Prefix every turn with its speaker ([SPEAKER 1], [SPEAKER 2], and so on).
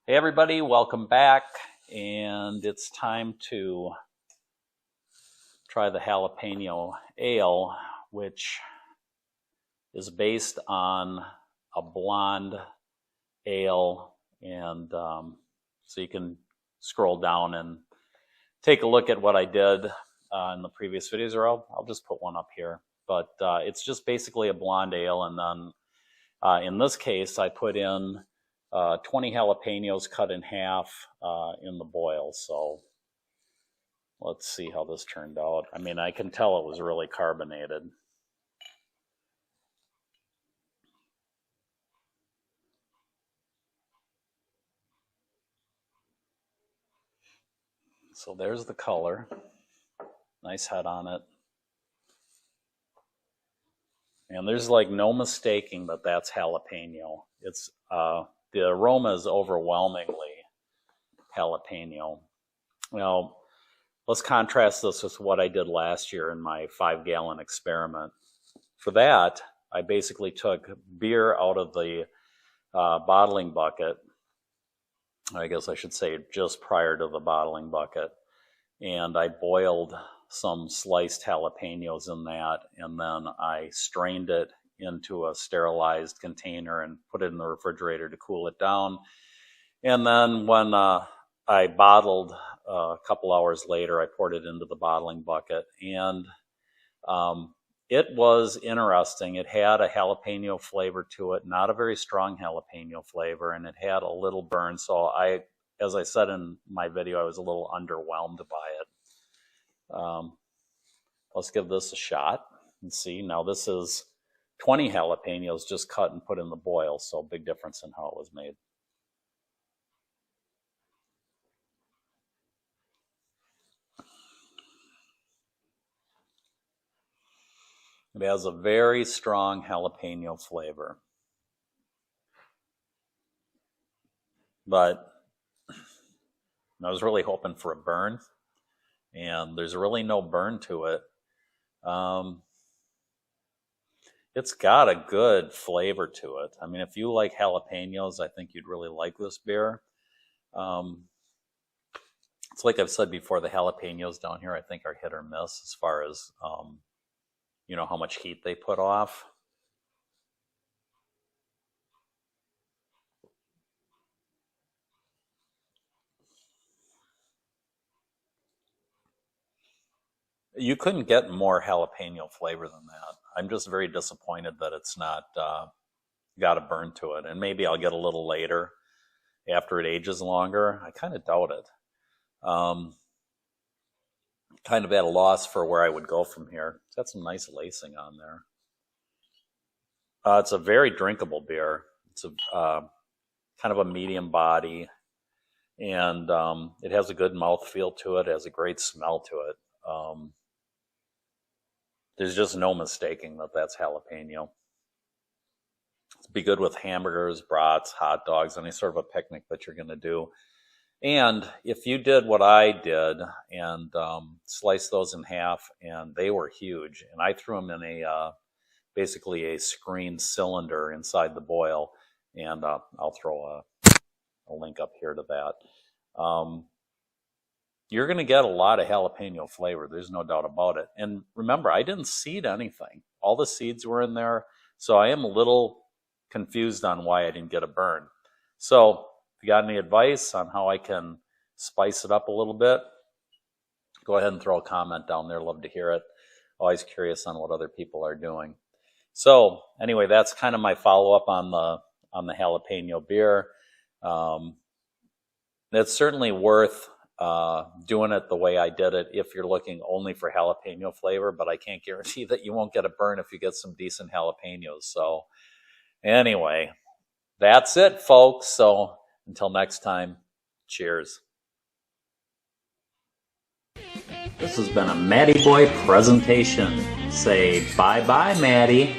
[SPEAKER 1] Hey everybody, welcome back, and it's time to try the Jalapeno Ale, which is based on a blonde ale, and so you can scroll down and take a look at what I did in the previous videos, or I'll just put one up here, but it's just basically a blonde ale, and then in this case I put in 20 jalapenos cut in half in the boil. So let's see how this turned out. I mean, I can tell it was really carbonated. So there's the color. Nice head on it. And there's like no mistaking that that's jalapeno. It's the aroma is overwhelmingly jalapeno. Now, let's contrast this with what I did last year in my 5-gallon experiment. For that, I basically took beer out of the bottling bucket. I guess I should say just prior to the bottling bucket. And I boiled some sliced jalapenos in that, and then I strained it into a sterilized container and put it in the refrigerator to cool it down. And then when I bottled a couple hours later, I poured it into the bottling bucket, and it was interesting. It had a jalapeno flavor to it, not a very strong jalapeno flavor, and it had a little burn. So as I said in my video, I was a little underwhelmed by it. Let's give this a shot and see. Now this is 20 jalapenos just cut and put in the boil, so big difference in how it was made. It has a very strong jalapeno flavor. But I was really hoping for a burn, and there's really no burn to it. It's got a good flavor to it. I mean, if you like jalapenos, I think you'd really like this beer. It's like I've said before, the jalapenos down here I think are hit or miss as far as, you know, how much heat they put off. You couldn't get more jalapeno flavor than that. I'm just very disappointed that it's not got a burn to it. And maybe I'll get a little later after it ages longer. I kind of doubt it. Kind of at a loss for where I would go from here. It's got some nice lacing on there. It's a very drinkable beer. It's a kind of a medium body, and it has a good mouthfeel to it. It has a great smell to it. There's just no mistaking that that's jalapeno. It'd be good with hamburgers, brats, hot dogs, any sort of a picnic that you're going to do. And if you did what I did and sliced those in half, and they were huge, and I threw them in a basically a screened cylinder inside the boil, and I'll throw a link up here to that. You're going to get a lot of jalapeno flavor. There's no doubt about it. And remember, I didn't seed anything. All the seeds were in there, so I am a little confused on why I didn't get a burn. So if you got any advice on how I can spice it up a little bit, go ahead and throw a comment down there. Love to hear it. Always curious on what other people are doing. So anyway, that's kind of my follow-up on the jalapeno beer. It's certainly worth doing it the way I did it if you're looking only for jalapeno flavor, but I can't guarantee that you won't get a burn if you get some decent jalapenos. So anyway, that's it, folks. So until next time, cheers. This has been a Matty Boy presentation. Say bye-bye, Matty.